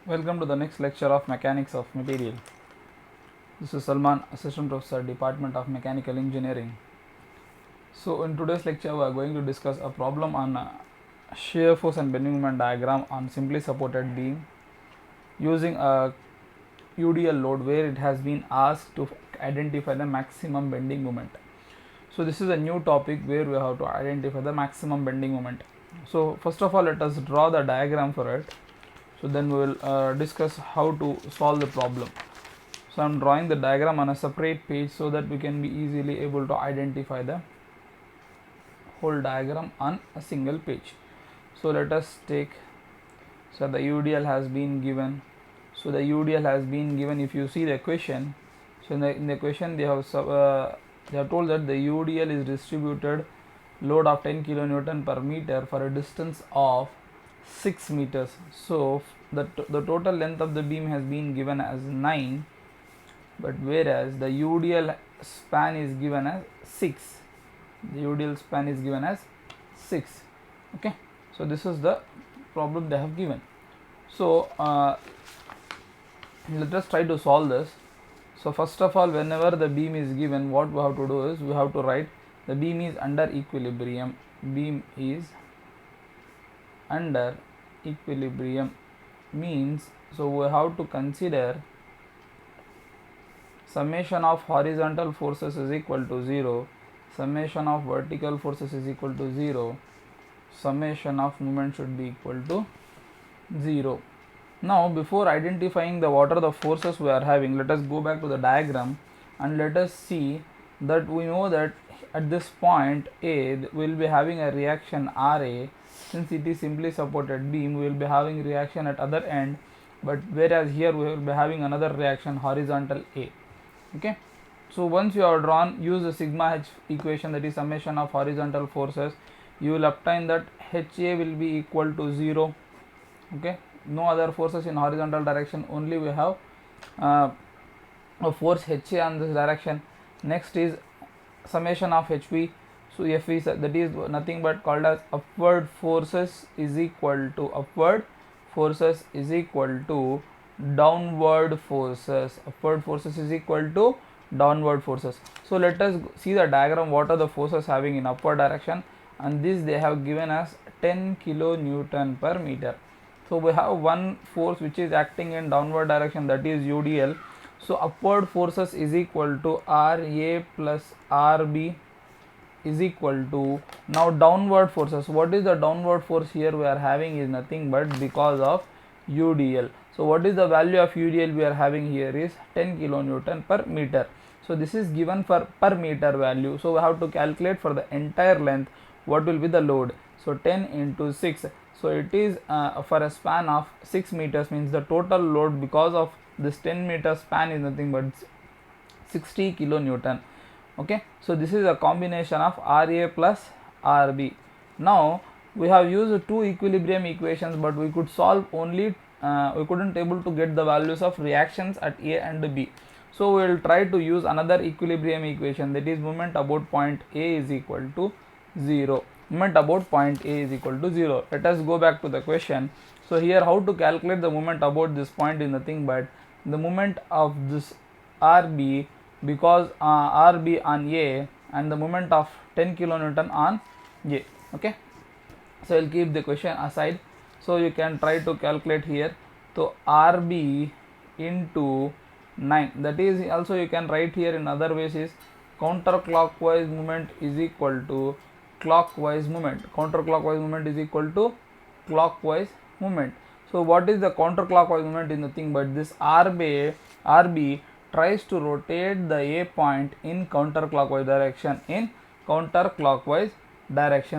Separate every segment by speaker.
Speaker 1: Welcome to the next lecture of Mechanics of Material. This is Salman, Assistant Professor, Department of Mechanical Engineering. So, in today's lecture, we are going to discuss a problem on shear force and bending moment diagram on simply supported beam using a UDL load where it has been asked to identify the maximum bending moment. So, this is a new topic where we have to identify the maximum bending moment. So, first of all, let us draw the diagram for it. So then we will discuss how to solve the problem. So I am drawing the diagram on a separate page so that we can be easily able to identify the whole diagram on a single page. So let us take, so the UDL has been given. So the UDL has been given. If you see the equation, so in the equation they have told that the UDL is distributed load of 10 kilonewton per meter for a distance of 6 meters. So the total length of the beam has been given as 9, but whereas the UDL span is given as 6. The UDL span is given as 6. Okay, so this is the problem they have given. So let us try to solve this. So first of all, whenever the beam is given, what we have to do is we have to write the beam is under equilibrium. Beam is under equilibrium means, so we have to consider summation of horizontal forces is equal to 0, summation of vertical forces is equal to 0, summation of moment should be equal to 0. Now before identifying the what are the forces we are having, let us go back to the diagram and let us see that we know that at this point A we will be having a reaction RA. Since it is simply supported beam, we will be having reaction at other end, but whereas here we will be having another reaction horizontal A. Okay, so once you are drawn, use the sigma h equation, that is summation of horizontal forces. You will obtain that HA will be equal to 0. Okay, no other forces in horizontal direction, only we have a force HA on this direction. Next is summation of HV. So F is, that is nothing but called as upward forces is equal to downward forces. Upward forces is equal to downward forces. So let us see the diagram, what are the forces having in upward direction, and this they have given us 10 kilonewton per meter. So we have one force which is acting in downward direction, that is UDL. So upward forces is equal to RA plus RB is equal to, now downward forces, what is the downward force here we are having is nothing but because of UDL. So what is the value of UDL we are having here is 10 kilonewton per meter. So this is given for per meter value. So we have to calculate for the entire length what will be the load. So 10 into 6. So it is for a span of 6 meters, means the total load because of this 10 meter span is nothing but 60 kilonewton. Okay, so this is a combination of RA plus RB. Now we have used two equilibrium equations, but we could solve only we couldn't able to get the values of reactions at A and B. So we will try to use another equilibrium equation, that is moment about point A is equal to 0. Moment about point A is equal to 0. Let us go back to the question. So here how to calculate the moment about this point is nothing but the moment of this RB, because RB on A and the moment of 10 kilonewton on A. Okay, so I will keep the question aside. So you can try to calculate here. So RB into 9, that is also you can write here in other ways is counterclockwise movement is equal to clockwise movement. Counterclockwise movement is equal to clockwise movement. So what is the counterclockwise movement is nothing but this RB tries to rotate the A point in counterclockwise direction,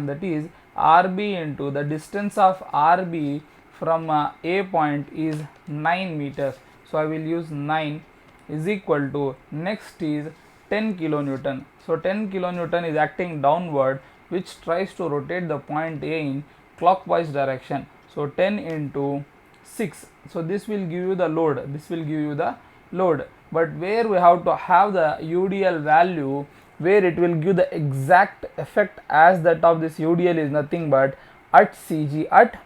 Speaker 1: that is RB into the distance of RB from A point is 9 meters. So I will use 9 is equal to, next is 10 kilonewton. So 10 kilonewton is acting downward, which tries to rotate the point A in clockwise direction. So 10 into 6. So this will give you the load. But where we have to have the UDL value, where it will give the exact effect as that of this UDL is nothing but at CG, at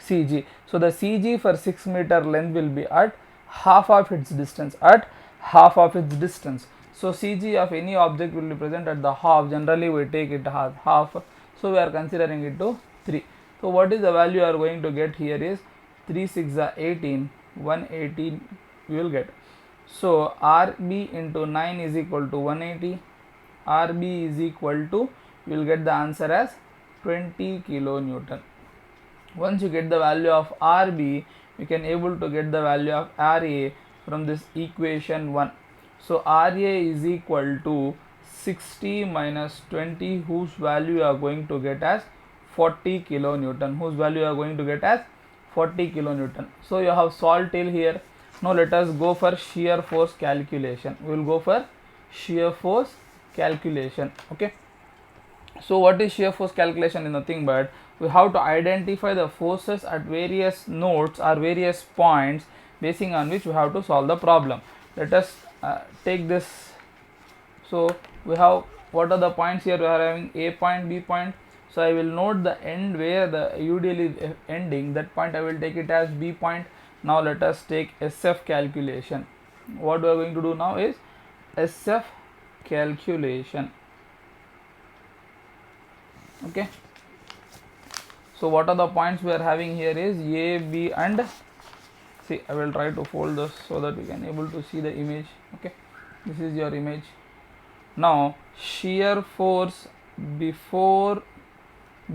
Speaker 1: CG. So the CG for 6 meter length will be at half of its distance, at half of its distance. So CG of any object will be present at the half. Generally we take it as half, so we are considering it to 3. So what is the value you are going to get here is 3 6 are 18, 118 you will get. So RB into 9 is equal to 180. RB is equal to, you will get the answer as 20 kilonewton. Once you get the value of RB, you can able to get the value of RA from this equation 1. So RA is equal to 60 minus 20, whose value you are going to get as 40 kilonewton, whose value you are going to get as 40 kilonewton. So you have solved till here. Now let us go for shear force calculation. We will go for shear force calculation. Okay. So what is shear force calculation? Is nothing but we have to identify the forces at various nodes or various points, basing on which we have to solve the problem. Let us take this. So we have, what are the points here? We are having A point, B point. So I will note the end where the UDL is ending. That point I will take it as B point. Now let us take SF calculation. What we are going to do now is SF calculation. Okay. So what are the points we are having here is A, B and C. I will try to fold this so that we can able to see the image. Okay. This is your image. Now shear force before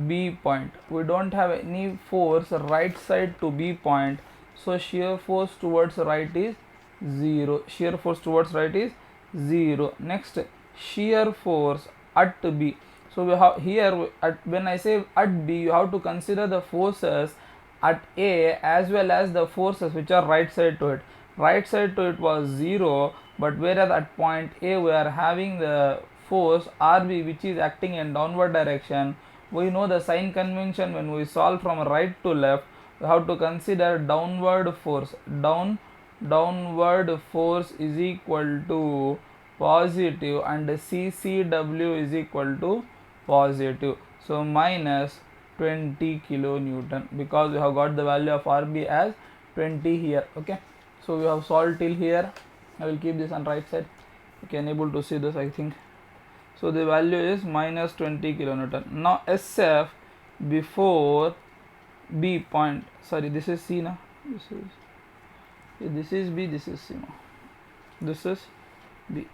Speaker 1: B point. We don't have any force right side to B point. So shear force towards right is 0. Shear force towards right is 0. Next, shear force at B. So we have here, when I say at B, you have to consider the forces at A as well as the forces which are right side to it. Right side to it was 0, but whereas at point A we are having the force RB which is acting in downward direction. We know the sign convention. When we solve from right to left, we have to consider downward force. Downward force is equal to positive and CCW is equal to positive. So minus 20 kilonewton, because we have got the value of RB as 20 here. Okay. So we have solved till here. I will keep this on right side. You can able to see this, I think. So the value is minus 20 kilonewton. Now SF before B point, sorry, this is C now. This is B, this is C now. This is B.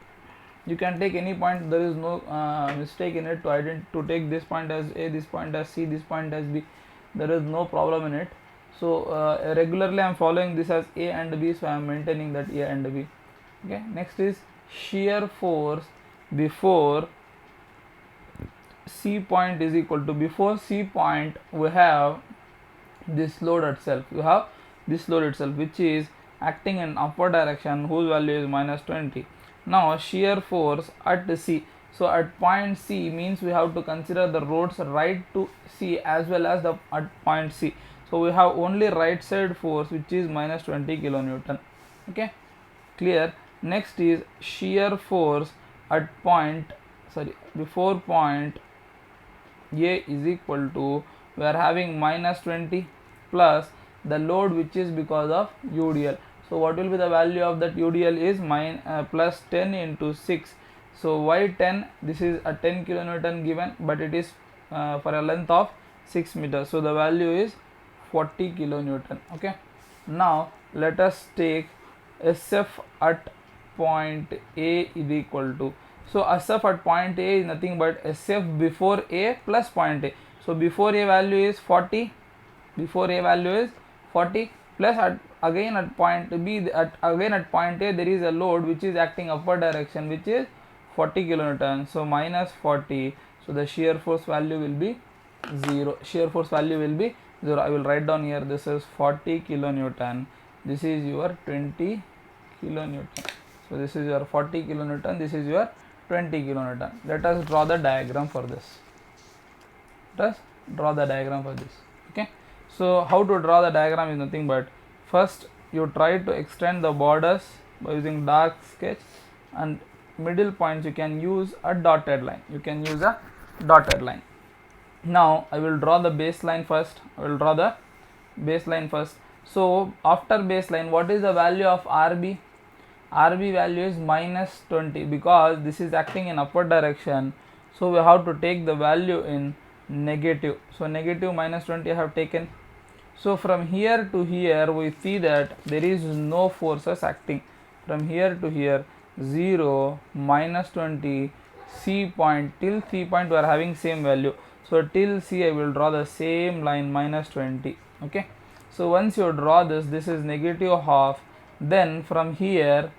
Speaker 1: You can take any point. There is no mistake in it to take this point as A, this point as C, this point as B. There is no problem in it. So regularly I am following this as A and B, so I am maintaining that A and B. Okay. Next is shear force before C point is equal to, before C point we have this load itself. You have this load itself which is acting in upward direction, whose value is minus 20. Now shear force at C. So at point C means we have to consider the roads right to C as well as the at point C. So we have only right side force which is minus 20 kilonewton. Okay, clear. Next is shear force at point, sorry, before point A is equal to, we are having minus 20 plus the load which is because of UDL. So what will be the value of that UDL is plus 10 into 6. So why 10? This is a 10 kilonewton given, but it is for a length of 6 meters. So the value is 40 kilonewton. Okay. Now let us take SF at point A is equal to, so SF at point A is nothing but SF before A plus point A. So before A value is 40, before A value is 40 plus again at point B, again at point A there is a load which is acting upward direction which is 40 kilonewton. So minus 40. So the shear force value will be 0. Shear force value will be 0. I will write down here, this is 40 kilonewton. This is your 20 kilonewton. So this is your 40 kilonewton. This is your 20 kilonewton. Let us draw the diagram for this. Let us draw the diagram for this. Okay. So how to draw the diagram is nothing but, first you try to extend the borders by using dark sketch, and middle points you can use a dotted line. You can use a dotted line. Now I will draw the baseline first. I will draw the baseline first. So after baseline, what is the value of RB? RB value is minus 20 because this is acting in upward direction. So we have to take the value in negative. So negative minus 20 I have taken. So from here to here we see that there is no forces acting. From here to here 0, minus 20, C point till C point we are having same value. So till C I will draw the same line minus 20. Okay. So once you draw this is negative half. Then from here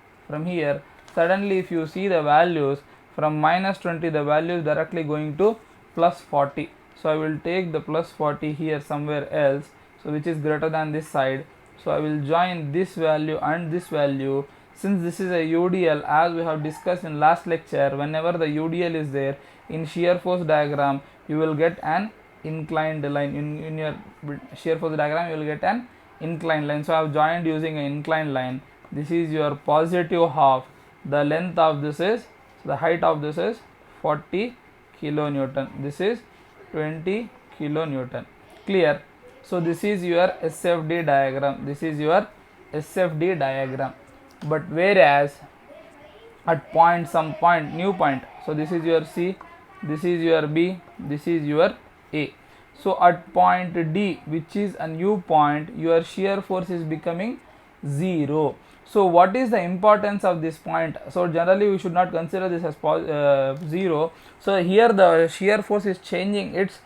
Speaker 1: suddenly if you see the values, from minus 20 the value is directly going to plus 40. So I will take the plus 40 here somewhere else, so which is greater than this side. So I will join this value and this value. Since this is a UDL, as we have discussed in last lecture, whenever the UDL is there in shear force diagram, you will get an inclined line. In your shear force diagram, you will get an inclined line. So I have joined using an inclined line. This is your positive half. The length of this is, so the height of this is 40 kilonewton. This is 20 kilonewton. Clear? So this is your SFD diagram. This is your SFD diagram. But whereas at point, some point, new point, so this is your C, this is your B, this is your A. So at point D, which is a new point, your shear force is becoming 0. So what is the importance of this point? So generally we should not consider this as 0. So here the shear force is changing its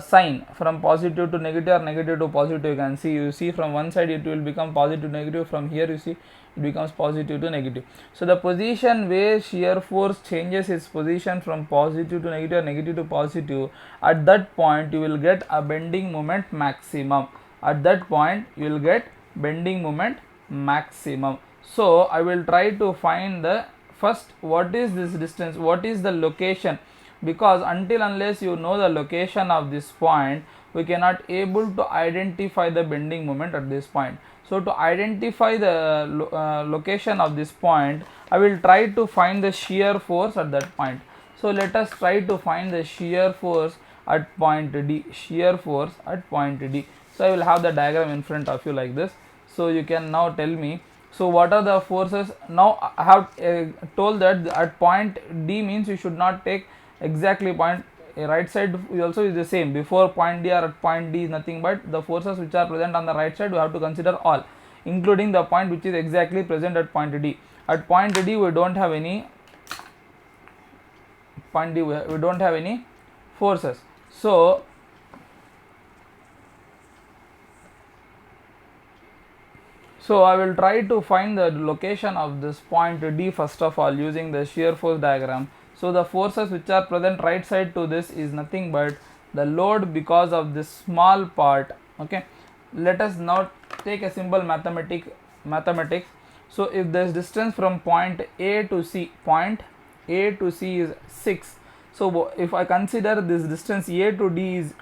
Speaker 1: sign from positive to negative or negative to positive. You see from one side it will become positive to negative, from here you see it becomes positive to negative. So the position where shear force changes its position from positive to negative or negative to positive, at that point you will get a bending moment maximum. At that point you will get bending moment maximum. So I will try to find the first, what is this distance, what is the location, because until unless you know the location of this point, we cannot able to identify the bending moment at this point. So to identify the location of this point, I will try to find the shear force at that point. So let us try to find the shear force at point D. Shear force at point D. So I will have the diagram in front of you like this. So you can now tell me, so what are the forces? Now I have told that at point D means you should not take exactly point, right side also is the same. Before point D or at point D is nothing but the forces which are present on the right side, we have to consider all, including the point which is exactly present at point D. At point D we don't have any point D, we don't have any forces. So I will try to find the location of this point D first of all using the shear force diagram. So the forces which are present right side to this is nothing but the load because of this small part. Okay, let us now take a simple mathematics. So if this distance from point A to C, point A to C is 6. So if I consider this distance A to D is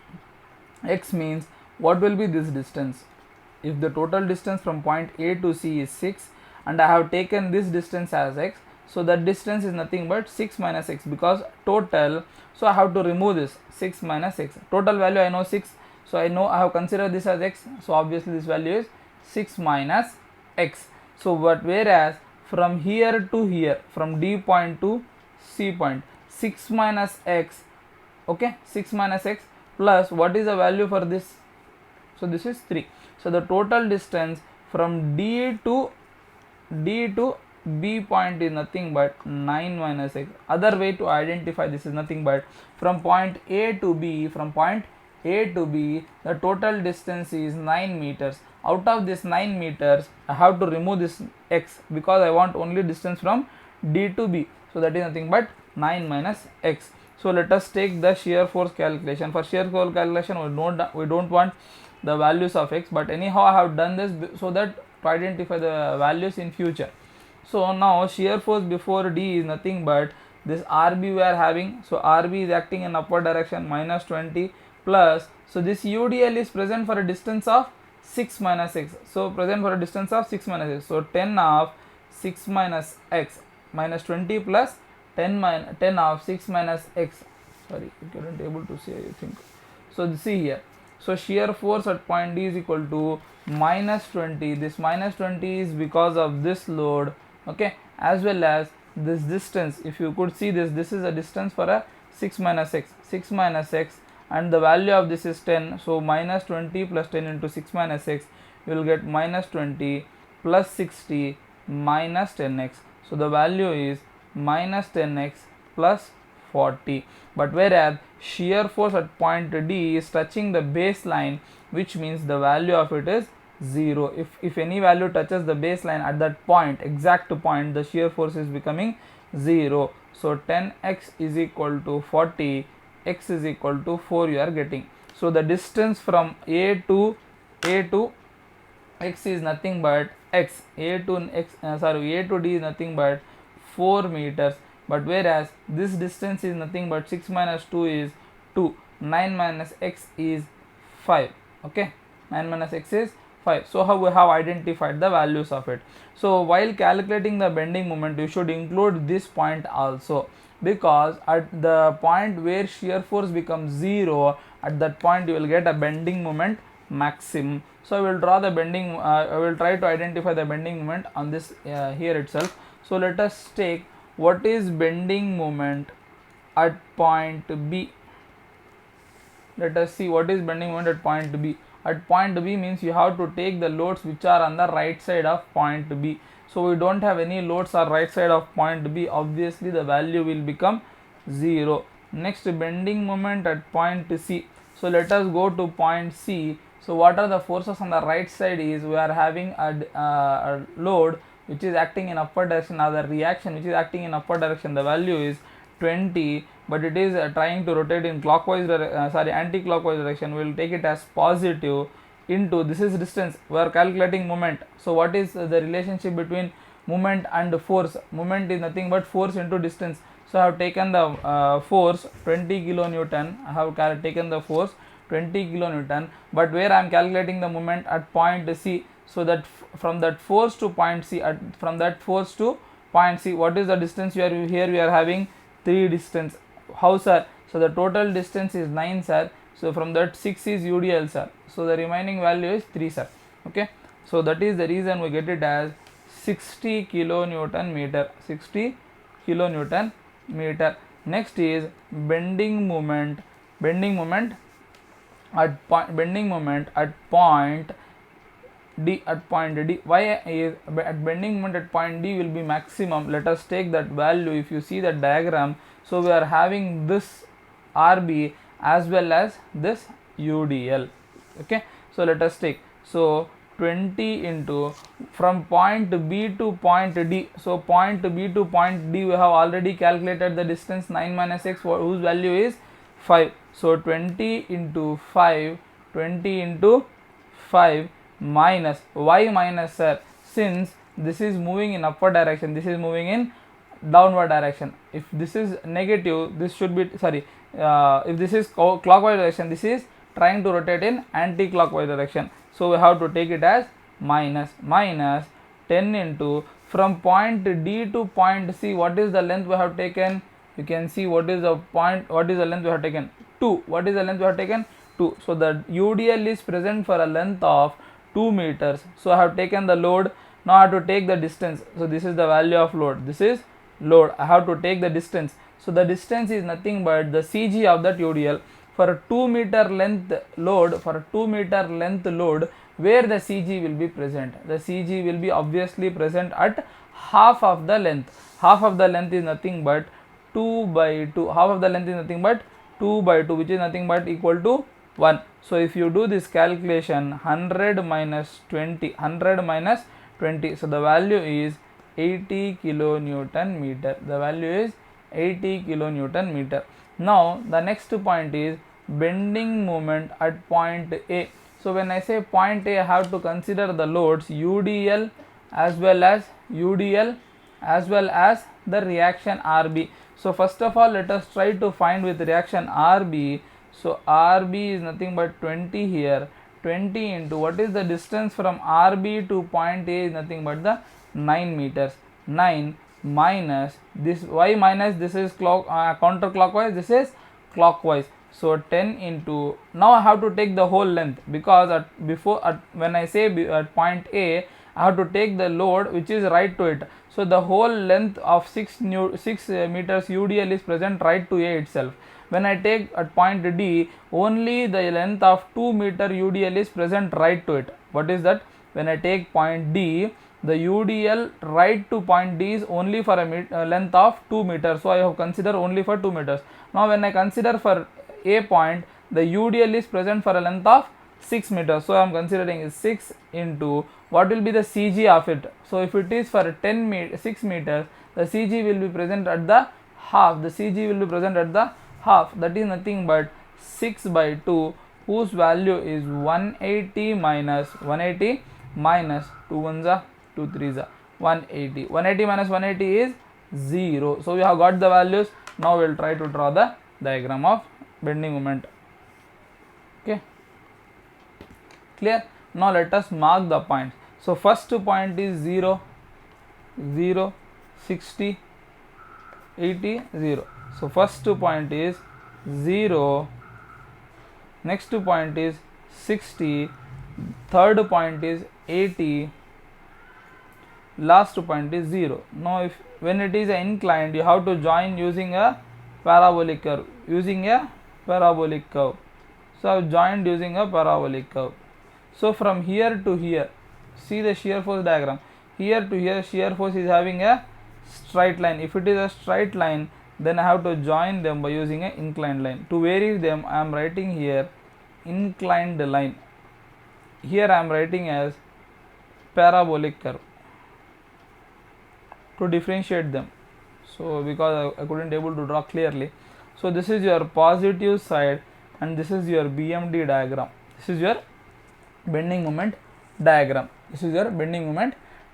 Speaker 1: x, means what will be this distance? If the total distance from point A to C is 6 and I have taken this distance as x, so that distance is nothing but 6 minus x, because total, so I have to remove this 6 minus x. Total value I know 6, so I know I have considered this as x, so obviously this value is 6 minus x. So but whereas from here to here, from D point to C point, 6 minus x, okay, 6 minus x plus what is the value for this? So this is 3. So the total distance from D to B point is nothing but 9 minus x. Other way to identify this is nothing but from point A to B, the total distance is 9 meters. Out of this 9 meters, I have to remove this x because I want only distance from D to B. So that is nothing but 9 minus x. So let us take the shear force calculation. For shear force calculation, we don't want the values of x, but anyhow I have done this so that to identify the values in future. So now shear force before D is nothing but this RB we are having. So RB is acting in upward direction, minus 20 plus, so this UDL is present for a distance of 6 minus x. So present for a distance of 6 minus x. So 10 of 6 minus x minus 20 plus 10 of 6 minus x. Sorry, you couldn't able to see, I think. So see here. So shear force at point D is equal to minus 20. This minus 20 is because of this load, okay, as well as this distance. If you could see this is a distance for a 6 minus x, and the value of this is 10. So minus 20 plus 10 into 6 minus x, you will get minus 20 plus 60 minus 10x. So the value is minus 10x plus 40. But whereas shear force at point D is touching the baseline, which means the value of it is 0. If any value touches the baseline at that point, exact point, the shear force is becoming 0. So 10x is equal to 40, x is equal to 4 you are getting. So the distance from A to x is nothing but x. A to D is nothing but 4 meters. But whereas this distance is nothing but 6 minus 2 is 2, 9 minus x is 5, okay, 9 minus x is 5. So how we have identified the values of it. So while calculating the bending moment, you should include this point also, because at the point where shear force becomes 0, at that point you will get a bending moment maximum. So I will draw the bending, I will try to identify the bending moment on this here itself. So let us take what is bending moment at point B. Let us see what is bending moment at point B. At point B means you have to take the loads which are on the right side of point B. So we don't have any loads on right side of point B, obviously the value will become 0. Next, bending moment at point C. So let us go to point C. So what are the forces on the right side is, we are having a load which is acting in upward direction, or the reaction which is acting in upward direction. The value is 20, but it is trying to rotate in clockwise anti-clockwise direction. We will take it as positive into, this is distance, we are calculating moment. So what is the relationship between moment and force? Moment is nothing but force into distance. So I have taken the force 20 kilonewton. I have taken the force 20 kilonewton, but where I am calculating the moment at point C. So that from that force to point C, from that force to point C, what is the distance? Here we are having 3 distance. How, sir? So the total distance is 9, sir. So from that 6 is UDL, sir. So the remaining value is 3, sir. Okay. So that is the reason we get it as 60 kilonewton meter. 60 kilonewton meter. Next is bending moment. Bending moment at point D. At point D, why is at bending moment at point D will be maximum? Let us take that value. If you see the diagram, so we are having this RB as well as this UDL. Okay, so let us take, so 20 into, from point B to point D. So point B to point D, we have already calculated the distance 9 minus x, whose value is 5. So 20 into 5, 20 into 5 minus, why minus, sir? Since this is moving in upward direction, this is moving in downward direction. If this is negative, this should be, if this is clockwise direction, this is trying to rotate in anti-clockwise direction. So we have to take it as minus 10 into, from point D to point C, what is the length we have taken? You can see what is the point, what is the length we have taken? 2. What is the length we have taken? 2. So the UDL is present for a length of 2 meters. So I have taken the load. Now I have to take the distance. So this is the value of load. This is load. I have to take the distance. So the distance is nothing but the CG of that UDL. For a 2 meter length load, where the CG will be present? The CG will be obviously present at half of the length. Half of the length is nothing but 2 by 2. Half of the length is nothing but 2 by 2, which is nothing but equal to 1. So if you do this calculation, 100 minus 20, so the value is 80 kilonewton meter. The value is 80 kilonewton meter. Now the next point is bending moment at point A. So when I say point A, I have to consider the loads UDL as well as the reaction RB. So first of all, let us try to find with reaction RB. So RB is nothing but 20 here. 20 into, what is the distance from RB to point A is nothing but the 9 meters. 9 minus this, why minus? This is counterclockwise, this is clockwise. So 10 into, now I have to take the whole length, because when I say at point A, I have to take the load which is right to it. So the whole length of 6 meters UDL is present right to A itself. When I take at point D, only the length of 2 meter UDL is present right to it. What is that? When I take point D, the UDL right to point D is only for a length of 2 meters. So I have considered only for 2 meters. Now when I consider for A point, the UDL is present for a length of 6 meters. So I am considering is 6 into what will be the CG of it. So if it is for 6 meters, the CG will be present at the half. The CG will be present at the half. That is nothing but 6 by 2, whose value is 180 minus 2 ones are 2 threes are 180. 180 minus 180 is 0. So we have got the values. Now we will try to draw the diagram of bending moment. Okay, clear? Now let us mark the points. So first point is 0, 0, 60, 80, 0. So first point is 0, next point is 60, third point is 80, last point is 0. Now when it is inclined, you have to join using a parabolic curve. So I have joined using a parabolic curve. So from here to here, see the shear force diagram. Here to here, shear force is having a straight line. If it is a straight line, then I have to join them by using an inclined line. To vary them, I am writing here inclined line. Here I am writing as parabolic curve to differentiate them. So because I couldn't able to draw clearly. So this is your positive side and this is your BMD diagram. This is your bending moment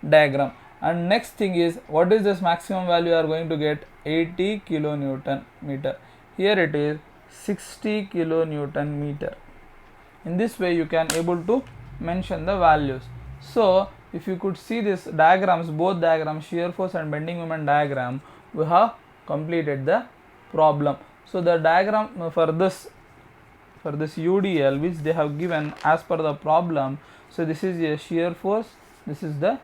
Speaker 1: diagram. And next thing is, what is this maximum value you are going to get? 80 kilonewton meter. Here it is 60 kilonewton meter. In this way you can able to mention the values. So if you could see this diagrams, both diagrams, shear force and bending moment diagram, we have completed the problem. So the diagram for this UDL which they have given as per the problem, so this is a shear force, this is the